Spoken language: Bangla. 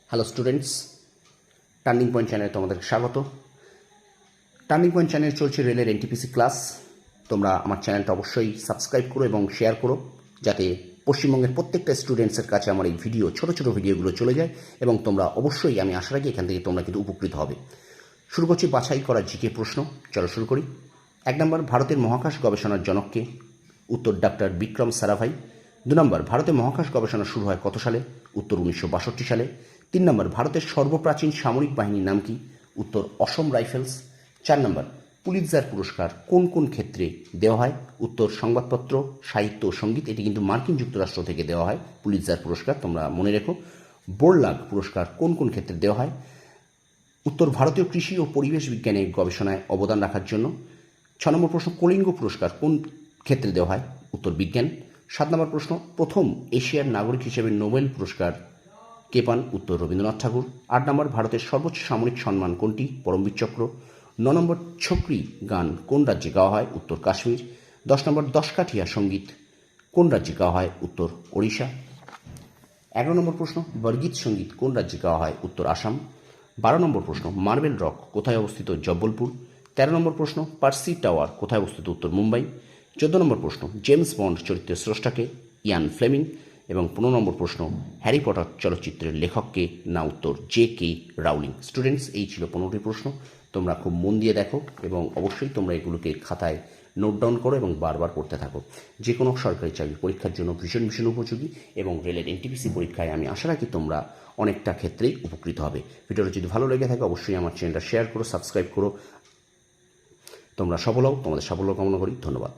হ্যালো স্টুডেন্টস, টার্নিং পয়েন্ট চ্যানেলে তোমাদের স্বাগত। টার্নিং পয়েন্ট চ্যানেল চলছে রেলের এনটিপিসি ক্লাস। তোমরা আমার চ্যানেলটা অবশ্যই সাবস্ক্রাইব করো এবং শেয়ার করো, যাতে পশ্চিমবঙ্গের প্রত্যেকটা স্টুডেন্টসের কাছে আমার এই ভিডিও, ছোটো ছোটো ভিডিওগুলো চলে যায় এবং তোমরা অবশ্যই, আমি আশা রাখি এখান থেকে তোমরা কিন্তু উপকৃত হবে। শুরু করছি বাছাই করা জিকে প্রশ্ন। চলো শুরু করি। 1 নম্বর, ভারতের মহাকাশ গবেষণার জনককে? উত্তর ডক্টর বিক্রম সারাভাই। 2 নম্বর, ভারতের মহাকাশ গবেষণা শুরু হয় কত সালে? উত্তর 1962 সালে। 3 নম্বর, ভারতের সর্বপ্রাচীন সামরিক বাহিনীর নাম কি? উত্তর অসম রাইফেলস। 4 নম্বর, পুলিৎজার পুরস্কার কোন কোন ক্ষেত্রে দেওয়া হয়? উত্তর সংবাদপত্র, সাহিত্য ও সঙ্গীত। এটি কিন্তু মার্কিন যুক্তরাষ্ট্র থেকে দেওয়া হয় পুলিৎজার পুরস্কার, তোমরা মনে রেখো। বোরলাগ পুরস্কার কোন কোন ক্ষেত্রে দেওয়া হয়? উত্তর ভারতীয় কৃষি ও পরিবেশ বিজ্ঞানে গবেষণায় অবদান রাখার জন্য। 6 নম্বর প্রশ্ন, কলিঙ্গ পুরস্কার কোন ক্ষেত্রে দেওয়া হয়? উত্তর বিজ্ঞান। 7 নম্বর প্রশ্ন, প্রথম এশিয়ার নাগরিক হিসেবে নোবেল পুরস্কার কে পান? উত্তর রবীন্দ্রনাথ ঠাকুর। 8 নম্বর, ভারতের সর্বোচ্চ সামরিক সম্মান কোনটি? পরমবীর চক্র। 9 নম্বর, ছকরি গান কোন রাজ্যে গাওয়া হয়? উত্তর কাশ্মীর। 10 নম্বর, দশকাঠিয়া সঙ্গীত কোন রাজ্যে গাওয়া হয়? উত্তর ওড়িশা। 11 নম্বর প্রশ্ন, বরগীত সঙ্গীত কোন রাজ্যে গাওয়া হয়? উত্তর আসাম। 12 নম্বর প্রশ্ন, মার্বেল রক কোথায় অবস্থিত? জব্বলপুর। 13 নম্বর প্রশ্ন, পার্সি টাওয়ার কোথায় অবস্থিত? উত্তর মুম্বাই। 14 নম্বর প্রশ্ন, জেমস বন্ড চরিত্রের স্রষ্টাকে? Ian Fleming. এবং 15 নম্বর প্রশ্ন, হ্যারি পটার চলচ্চিত্রের লেখককে? না, উত্তর জে.কে. রাউলিং। স্টুডেন্টস, এই ছিল 15টি প্রশ্ন। তোমরা খুব মন দিয়ে দেখো এবং অবশ্যই তোমরা এগুলোকে খাতায় নোট ডাউন করো এবং বারবার পড়তে থাকো। যে কোনো সরকারি চাকরি পরীক্ষার জন্য ভীষণ ভীষণ উপযোগী এবং রেলের এনটিপিসি পরীক্ষায় আমি আশা রাখি তোমরা অনেকটা ক্ষেত্রেই উপকৃত হবে। ভিডিওটা যদি ভালো লেগে থাকে অবশ্যই আমার চ্যানেলটা শেয়ার করো, সাবস্ক্রাইব করো। তোমরা সফল হও, তোমাদের সাফল্য কামনা করি। ধন্যবাদ।